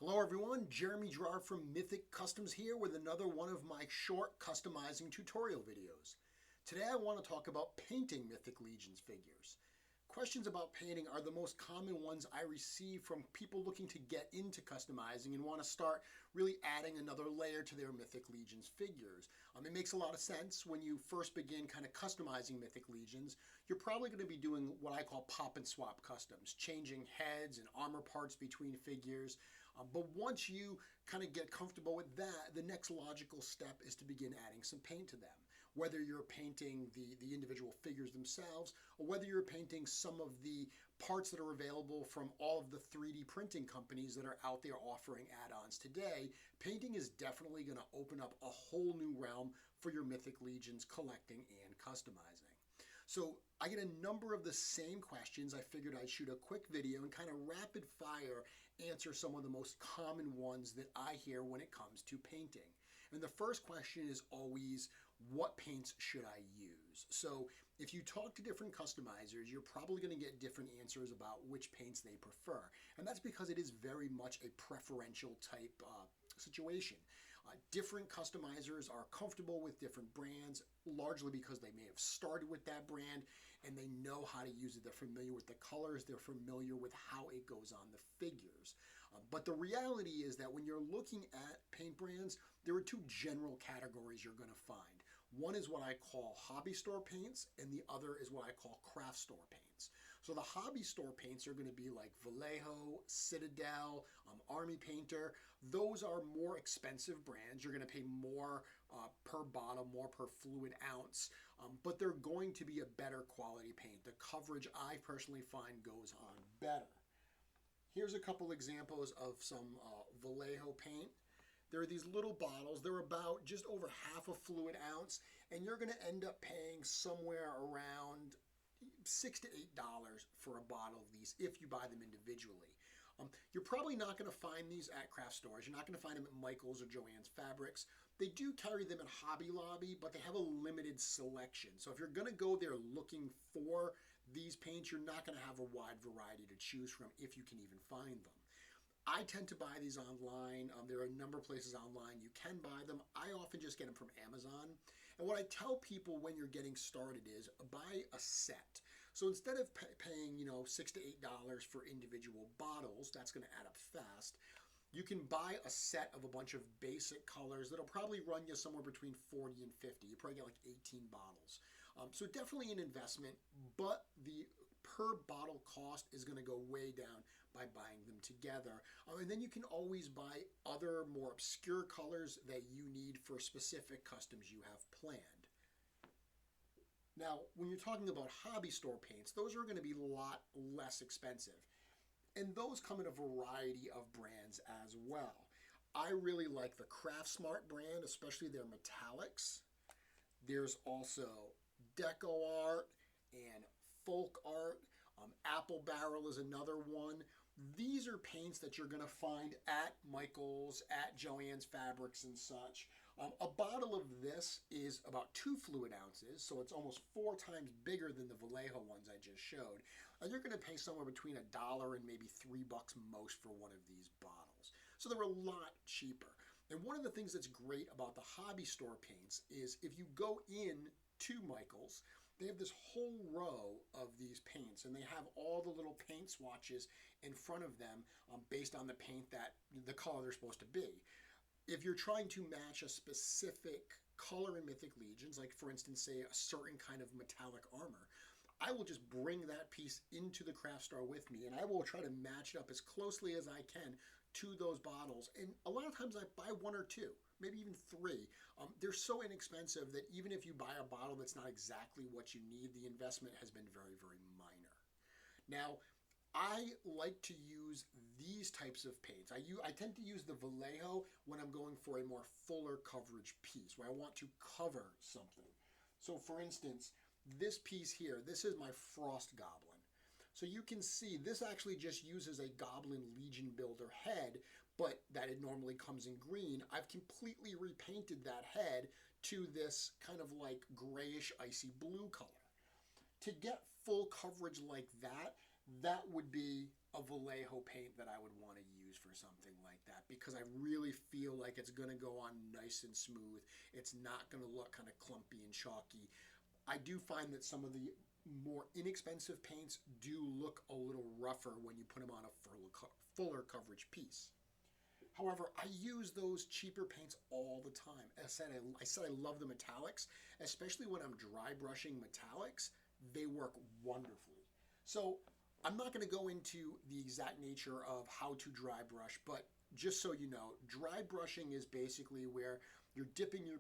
Hello everyone, Jeremy Gerard from Mythic Customs here with another one of my short customizing tutorial videos. Today I want to talk about painting Mythic Legions figures. Questions about painting are the most common ones I receive from people looking to get into customizing and want to start really adding another layer to their Mythic Legions figures. It makes a lot of sense when you first begin kind of customizing Mythic Legions. You're probably going to be doing what I call pop and swap customs, changing heads and armor parts between figures. But once you kind of get comfortable with that, the next logical step is to begin adding some paint to them. Whether you're painting the individual figures themselves or whether you're painting some of the parts that are available from all of the 3D printing companies that are out there offering add-ons today, painting is definitely going to open up a whole new realm for your Mythic Legions collecting and customizing. So I get a number of the same questions. I figured I'd shoot a quick video and kind of rapid fire answer some of the most common ones that I hear when it comes to painting. And the first question is always, what paints should I use? So if you talk to different customizers, you're probably going to get different answers about which paints they prefer. And that's because it is very much a preferential type situation. Different customizers are comfortable with different brands, largely because they may have started with that brand and they know how to use it. They're familiar with the colors, they're familiar with how it goes on the figures. But the reality is that when you're looking at paint brands, there are two general categories you're going to find. One is what I call hobby store paints, and the other is what I call craft store paints. So the hobby store paints are going to be like Vallejo, Citadel, Army Painter. Those are more expensive brands. You're going to pay more per bottle, more per fluid ounce, but they're going to be a better quality paint. The coverage I personally find goes on better. Here's a couple examples of some Vallejo paint. There are these little bottles. They're about just over half a fluid ounce, and you're going to end up paying somewhere around $6 to $8 for a bottle of these if you buy them individually. You're probably not going to find these at craft stores. You're not going to find them at Michael's or Joann's Fabrics. They do carry them at Hobby Lobby, but they have a limited selection. So if you're going to go there looking for these paints, you're not going to have a wide variety to choose from if you can even find them. I tend to buy these online. There are a number of places online you can buy them. I often just get them from Amazon. And what I tell people when you're getting started is buy a set. So instead of paying, $6 to $8 for individual bottles, that's going to add up fast. You can buy a set of a bunch of basic colors that'll probably run you somewhere between 40 and 50. You probably get like 18 bottles. So definitely an investment, but the per bottle cost is going to go way down by buying them together. And then you can always buy other more obscure colors that you need for specific customs you have planned. Now, when you're talking about hobby store paints, those are going to be a lot less expensive. And those come in a variety of brands as well. I really like the Craft Smart brand, especially their metallics. There's also Deco Art and Folk Art. Apple Barrel is another one. These are paints that you're going to find at Michael's, at Joann's Fabrics and such. A bottle of this is about 2 fluid ounces, so it's almost 4 times bigger than the Vallejo ones I just showed. And you're going to pay somewhere between $1 and maybe $3 most for one of these bottles. So they're a lot cheaper. And one of the things that's great about the hobby store paints is if you go in to Michael's, they have this whole row of these paints, and they have all the little paint swatches in front of them based on the paint that the color they're supposed to be. If you're trying to match a specific color in Mythic Legions, like for instance, say a certain kind of metallic armor, I will just bring that piece into the craft store with me, and I will try to match it up as closely as I can to those bottles. And a lot of times I buy 1 or 2. Maybe even 3. They're so inexpensive that even if you buy a bottle that's not exactly what you need, the investment has been very, very minor. Now, I like to use these types of paints. I tend to use the Vallejo when I'm going for a more fuller coverage piece, where I want to cover something. So for instance, this piece here, this is my Frost Goblin. So you can see this actually just uses a Goblin Legion Builder head, but that it normally comes in green. I've completely repainted that head to this kind of like grayish icy blue color. To get full coverage like that, that would be a Vallejo paint that I would want to use for or something like that, because I really feel like it's going to go on nice and smooth. It's not going to look kind of clumpy and chalky. I do find that some of the more inexpensive paints do look a little rougher when you put them on a fuller coverage piece. However, I use those cheaper paints all the time. As I said I love the metallics, especially when I'm dry brushing metallics. They work wonderfully. So I'm not going to go into the exact nature of how to dry brush, but just so you know, dry brushing is basically where you're dipping your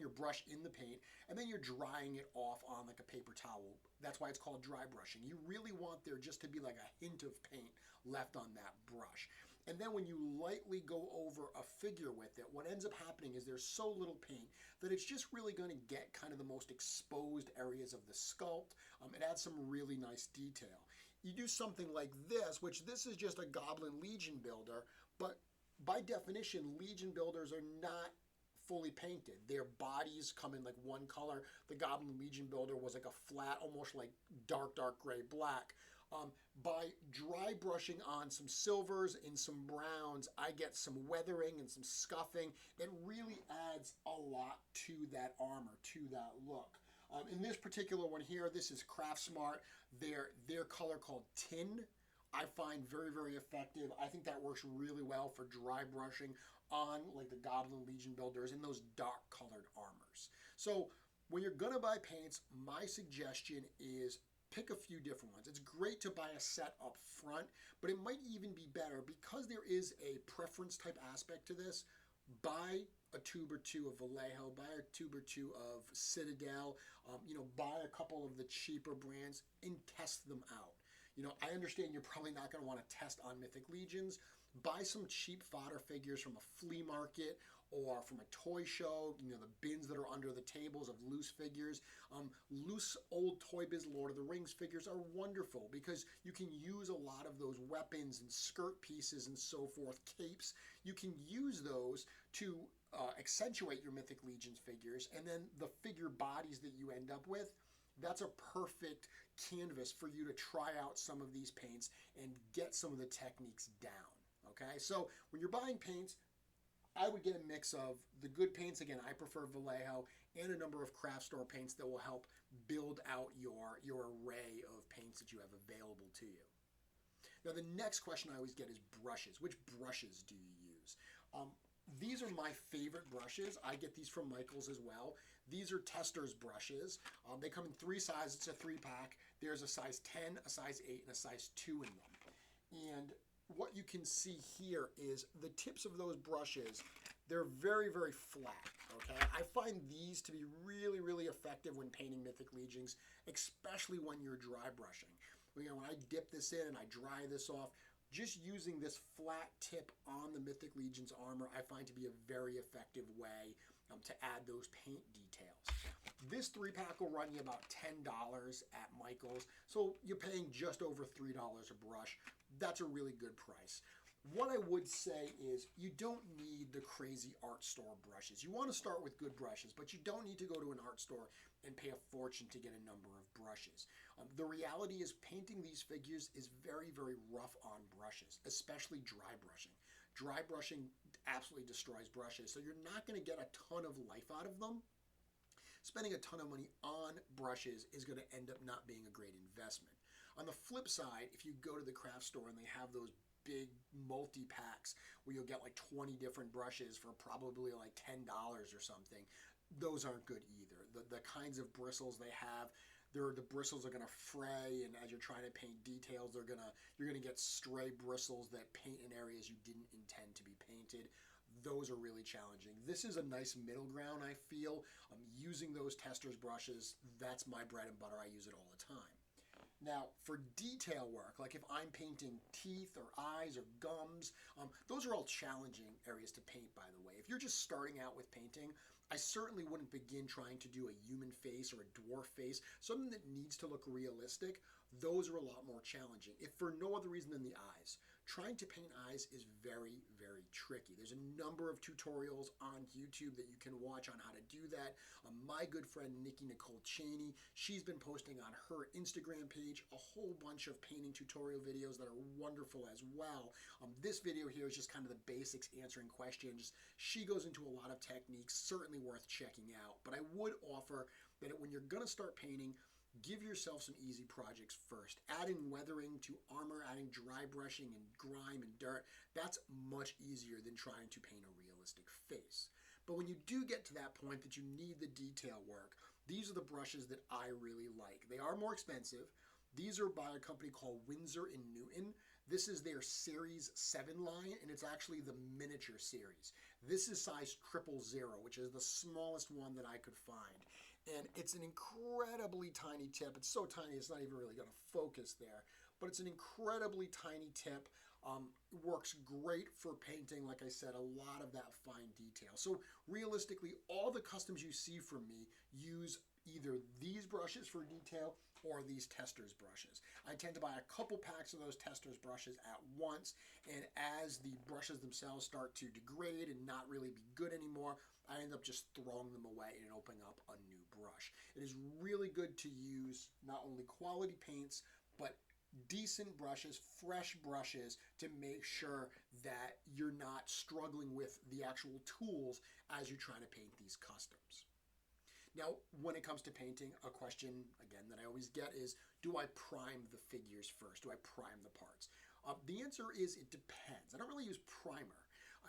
brush in the paint, and then you're drying it off on like a paper towel. That's why it's called dry brushing. You really want there just to be like a hint of paint left on that brush. And then when you lightly go over a figure with it, what ends up happening is there's so little paint that it's just really going to get kind of the most exposed areas of the sculpt. It adds some really nice detail. You do something like this, which this is just a Goblin Legion builder, but by definition, Legion builders are not fully painted. Their bodies come in like one color. The Goblin Legion builder was like a flat, almost like dark gray black. By dry brushing on some silvers and some browns, I get some weathering and some scuffing. It really adds a lot to that armor, to that look. In this particular one here, this is Craftsmart. Their color called Tin, I find very effective. I think that works really well for dry brushing on like the Goblin Legion builders and those dark colored armors. So when you're gonna buy paints, my suggestion is pick a few different ones. It's great to buy a set up front, but it might even be better because there is a preference type aspect to this. Buy a tube or two of Vallejo, buy a tube or two of Citadel, buy a couple of the cheaper brands and test them out. I understand you're probably not going to want to test on Mythic Legions. Buy some cheap fodder figures from a flea market or from a toy show, the bins that are under the tables of loose figures. Loose old Toy Biz Lord of the Rings figures are wonderful because you can use a lot of those weapons and skirt pieces and so forth, capes. You can use those to accentuate your Mythic Legions figures, and then the figure bodies that you end up with, that's a perfect canvas for you to try out some of these paints and get some of the techniques down. Okay, so when you're buying paints, I would get a mix of the good paints. Again, I prefer Vallejo, and a number of craft store paints that will help build out your array of paints that you have available to you. Now, the next question I always get is brushes. Which brushes do you use? These are my favorite brushes. I get these from Michaels as well. These are Tester's brushes. They come in 3 sizes. It's a 3-pack. There's a size 10, a size 8, and a size 2 in them. And what you can see here is the tips of those brushes, they're very flat, okay? I find these to be really effective when painting Mythic Legions, especially when you're dry brushing. When I dip this in and I dry this off, just using this flat tip on the Mythic Legions armor, I find to be a very effective way to add those paint details. This 3-pack will run you about $10 at Michaels, so you're paying just over $3 a brush. That's a really good price. What I would say is you don't need the crazy art store brushes. You want to start with good brushes, but you don't need to go to an art store and pay a fortune to get a number of brushes. The reality is painting these figures is very rough on brushes, especially dry brushing. Dry brushing absolutely destroys brushes, so you're not going to get a ton of life out of them. Spending a ton of money on brushes is going to end up not being a great investment. On the flip side, if you go to the craft store and they have those big multi-packs where you'll get like 20 different brushes for probably like $10 or something, those aren't good either. The kinds of bristles they have, the bristles are going to fray, and as you're trying to paint details, you're going to get stray bristles that paint in areas you didn't intend to be painted. Those are really challenging. This is a nice middle ground, I feel. Using those Tester's brushes, that's my bread and butter. I use it all the time. Now, for detail work, like if I'm painting teeth or eyes or gums, those are all challenging areas to paint, by the way. If you're just starting out with painting, I certainly wouldn't begin trying to do a human face or a dwarf face, something that needs to look realistic. Those are a lot more challenging, if for no other reason than the eyes. trying to paint eyes is very, very tricky. There's a number of tutorials on YouTube that you can watch on how to do that. My good friend Nikki Nicole Cheney, she's been posting on her Instagram page a whole bunch of painting tutorial videos that are wonderful as well. This video here is just kind of the basics, answering questions. She goes into a lot of techniques, certainly worth checking out. But I would offer that when you're going to start painting, give yourself some easy projects first. Adding weathering to armor, adding dry brushing and grime and dirt, that's much easier than trying to paint a realistic face. But when you do get to that point that you need the detail work, these are the brushes that I really like. They are more expensive. These are by a company called Winsor & Newton. This is their Series 7 line, and it's actually the miniature series. This is size 000, which is the smallest one that I could find. And it's an incredibly tiny tip. It's so tiny it's not even really going to focus there. But it's an incredibly tiny tip. Works great for painting, like I said, a lot of that fine detail. So realistically, all the customs you see from me use either these brushes for detail or these testers brushes. I tend to buy a couple packs of those testers brushes at once, and as the brushes themselves start to degrade and not really be good anymore, I end up just throwing them away and opening up a new brush. It is really good to use not only quality paints, but decent brushes, fresh brushes, to make sure that you're not struggling with the actual tools as you're trying to paint these customs. Now, when it comes to painting, a question, again, that I always get is, do I prime the figures first? Do I prime the parts? The answer is it depends. I don't really use primer.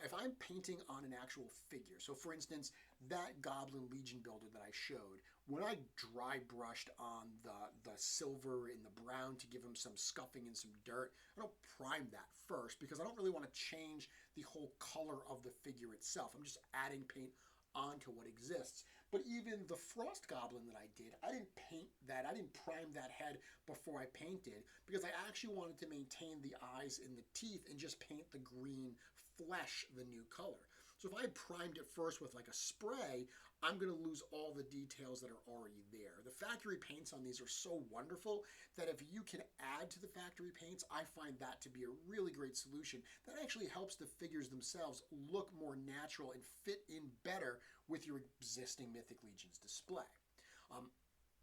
If I'm painting on an actual figure, so for instance, that Goblin Legion builder that I showed, when I dry brushed on the silver and the brown to give him some scuffing and some dirt, I don't prime that first because I don't really want to change the whole color of the figure itself. I'm just adding paint onto what exists. But even the Frost Goblin that I did, I didn't paint that. I didn't prime that head before I painted because I actually wanted to maintain the eyes and the teeth and just paint the green flesh the new color. So if I primed it first with like a spray, I'm going to lose all the details that are already there. The factory paints on these are so wonderful that if you can add to the factory paints, I find that to be a really great solution. That actually helps the figures themselves look more natural and fit in better with your existing Mythic Legions display.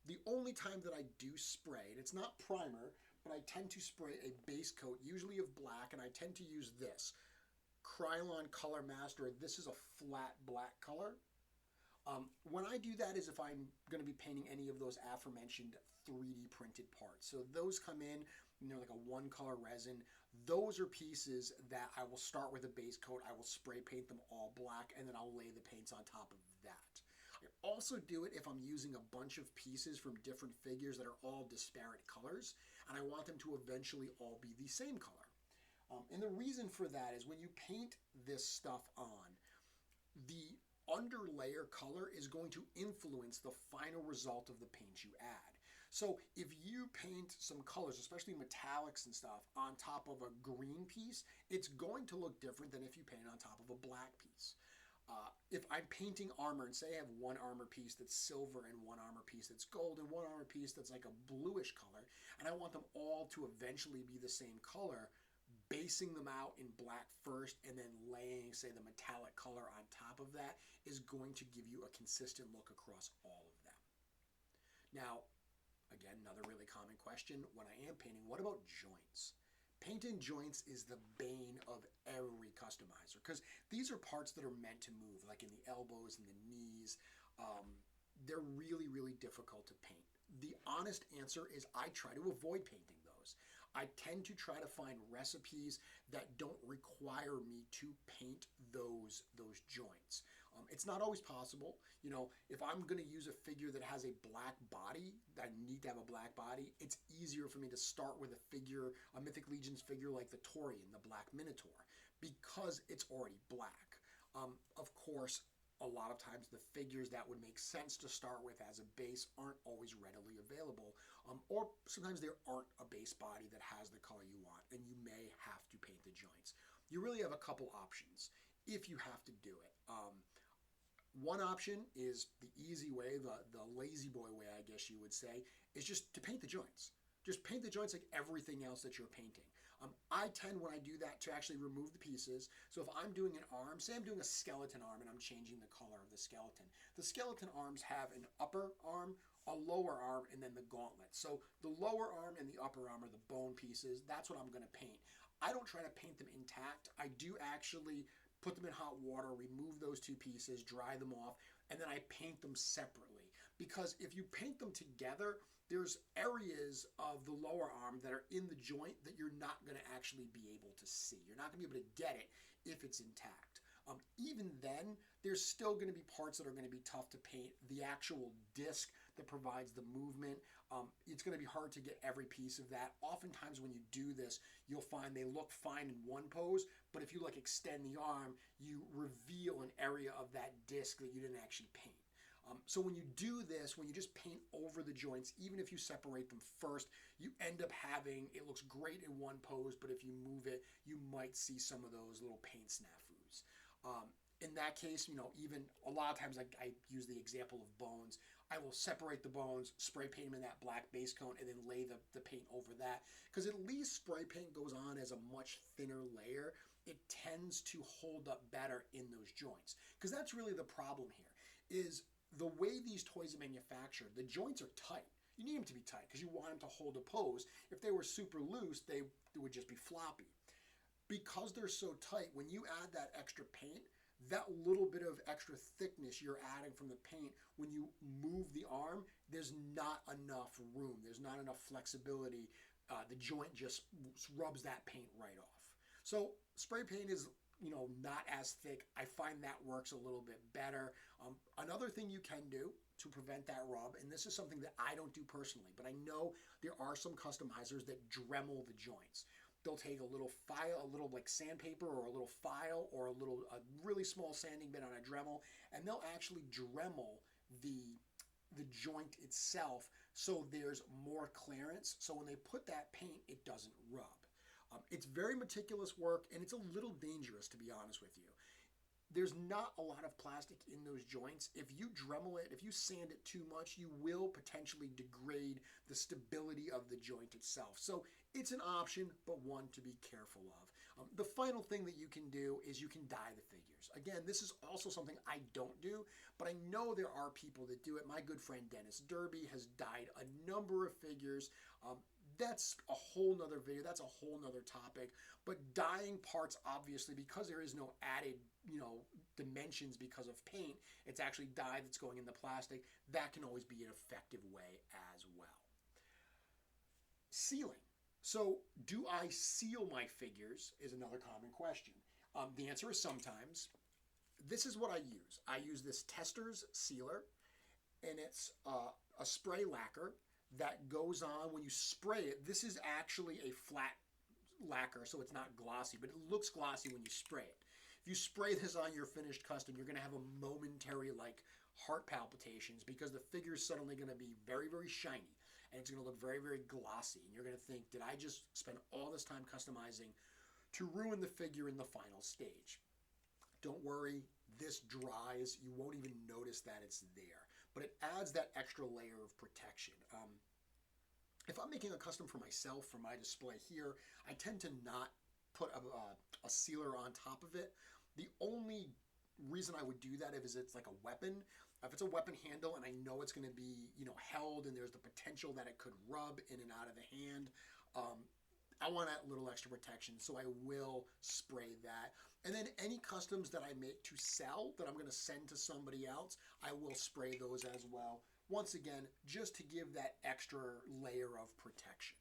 The only time that I do spray, and it's not primer, but I tend to spray a base coat, usually of black, and I tend to use this Krylon Color Master. This is a flat black color. When I do that is if I'm going to be painting any of those aforementioned 3D printed parts. So those come in, like a one color resin. Those are pieces that I will start with a base coat. I will spray paint them all black, and then I'll lay the paints on top of that. I also do it if I'm using a bunch of pieces from different figures that are all disparate colors, and I want them to eventually all be the same color. And the reason for that is when you paint this stuff on, the underlayer color is going to influence the final result of the paint you add. So if you paint some colors, especially metallics and stuff, on top of a green piece, it's going to look different than if you paint on top of a black piece. If I'm painting armor, and say I have one armor piece that's silver and one armor piece that's gold and one armor piece that's like a bluish color, and I want them all to eventually be the same color, basing them out in black first and then laying, say, the metallic color on top of that is going to give you a consistent look across all of them. Now, again, another really common question when I am painting, what about joints? Painting joints is the bane of every customizer because these are parts that are meant to move, like in the elbows and the knees. They're really, really difficult to paint. The honest answer is I try to avoid painting those. I tend to try to find recipes that don't require me to paint those joints. It's not always possible. If I'm going to use a figure that has a black body, I need to have a black body, it's easier for me to start with a Mythic Legions figure like the Taurian, the Black Minotaur, because it's already black. Of course, a lot of times the figures that would make sense to start with as a base aren't always readily available, or sometimes there aren't a base body that has the color you want, and you may have to paint the joints. You really have a couple options if you have to do it. One option is the easy way, the lazy boy way, I guess you would say, is just to paint the joints. Just paint the joints like everything else that you're painting. I tend, when I do that, to actually remove the pieces. So if I'm doing an arm, say I'm doing a skeleton arm and I'm changing the color of the skeleton arms have an upper arm, a lower arm, and then the gauntlet. So the lower arm and the upper arm are the bone pieces. That's what I'm going to paint. I don't try to paint them intact. I do actually put them in hot water, remove those two pieces, dry them off, and then I paint them separately. Because if you paint them together, there's areas of the lower arm that are in the joint that you're not going to actually be able to see. You're not going to be able to get it if it's intact. Even then, there's still going to be parts that are going to be tough to paint. The actual disc that provides the movement, it's going to be hard to get every piece of that. Oftentimes when you do this, you'll find they look fine in one pose, but if you like extend the arm, you reveal an area of that disc that you didn't actually paint. So when you do this, when you just paint over the joints, even if you separate them first, you end up having, it looks great in one pose, but if you move it, you might see some of those little paint snafus. In that case, even a lot of times I use the example of bones. I will separate the bones, spray paint them in that black base coat, and then lay the paint over that. Because at least spray paint goes on as a much thinner layer. It tends to hold up better in those joints. Because that's really the problem here, is the way these toys are manufactured, the joints are tight. You need them to be tight because you want them to hold a pose. If they were super loose, they would just be floppy. Because they're so tight, when you add that extra paint, that little bit of extra thickness you're adding from the paint, when you move the arm, there's not enough room. There's not enough flexibility. The joint just rubs that paint right off. So spray paint is not as thick. I find that works a little bit better. Another thing you can do to prevent that rub, and this is something that I don't do personally, but I know there are some customizers that Dremel the joints. They'll take a little file, a little like sandpaper or a little file or a really small sanding bit on a Dremel, and they'll actually Dremel the joint itself so there's more clearance. So when they put that paint, it doesn't rub. It's very meticulous work, and it's a little dangerous, to be honest with you. There's not a lot of plastic in those joints. If you Dremel it, if you sand it too much, you will potentially degrade the stability of the joint itself. So it's an option, but one to be careful of. The final thing that you can do is you can dye the figures. Again, this is also something I don't do, but I know there are people that do it. My good friend Dennis Derby has dyed a number of figures. That's a whole nother video. That's a whole nother topic. But dyeing parts, obviously, because there is no added, dimensions because of paint, it's actually dye that's going in the plastic. That can always be an effective way as well. Sealing. So, do I seal my figures is another common question. The answer is sometimes. This is what I use. I use this Testors sealer, and it's a spray lacquer that goes on when you spray it. This is actually a flat lacquer, so it's not glossy, but it looks glossy when you spray it. If you spray this on your finished custom, you're going to have a momentary heart palpitations because the figure's suddenly going to be very, very shiny, and it's going to look very, very glossy, and you're going to think, did I just spend all this time customizing to ruin the figure in the final stage? Don't worry, this dries. You won't even notice that it's there, but it adds that extra layer of protection. If I'm making a custom for myself, for my display here, I tend to not put a sealer on top of it. The only reason I would do that is it's like a weapon. If it's a weapon handle and I know it's going to be, held and there's the potential that it could rub in and out of the hand, I want that little extra protection, so I will spray that. And then any customs that I make to sell that I'm going to send to somebody else, I will spray those as well. Once again, just to give that extra layer of protection.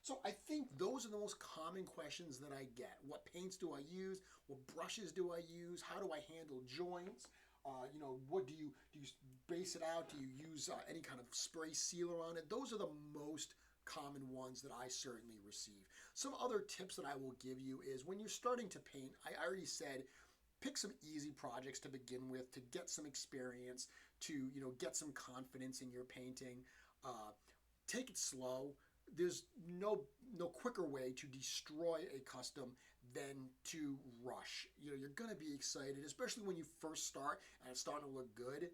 So I think those are the most common questions that I get. What paints do I use? What brushes do I use? How do I handle joints? What do you base it out? Do you use any kind of spray sealer on it? Those are the most common ones that I certainly receive. Some other tips that I will give you is when you're starting to paint, I already said, pick some easy projects to begin with to get some experience, to get some confidence in your painting. Take it slow. There's no quicker way to destroy a custom than to rush. You're going to be excited, especially when you first start and it's starting to look good.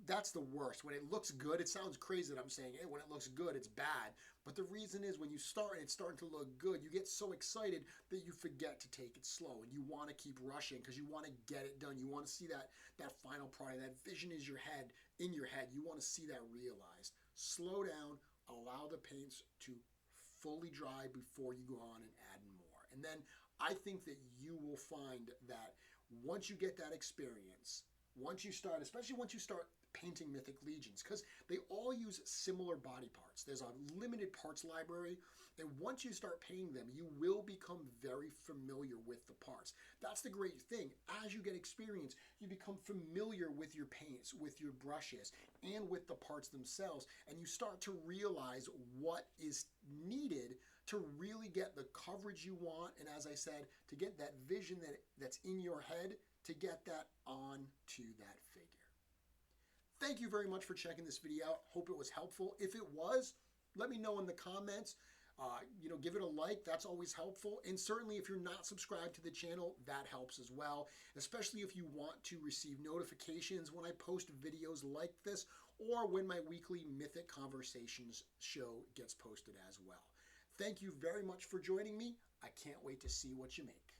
That's the worst. When it looks good, it sounds crazy that I'm saying, hey, when it looks good, it's bad. But the reason is when you start and it's starting to look good, you get so excited that you forget to take it slow and you want to keep rushing because you want to get it done. You want to see that final product. That vision is in your head. You want to see that realized. Slow down, allow the paints to fully dry before you go on and add more. And then I think that you will find that once you get that experience, especially once you start painting Mythic Legions, because they all use similar body parts. There's a limited parts library, and once you start painting them, you will become very familiar with the parts. That's the great thing. As you get experience, you become familiar with your paints, with your brushes, and with the parts themselves, and you start to realize what is needed to really get the coverage you want, and as I said, to get that vision that's in your head, to get that onto that figure. Thank you very much for checking this video out. Hope it was helpful. If it was, let me know in the comments. Give it a like. That's always helpful. And certainly if you're not subscribed to the channel, that helps as well, especially if you want to receive notifications when I post videos like this or when my weekly Mythic Conversations show gets posted as well. Thank you very much for joining me. I can't wait to see what you make.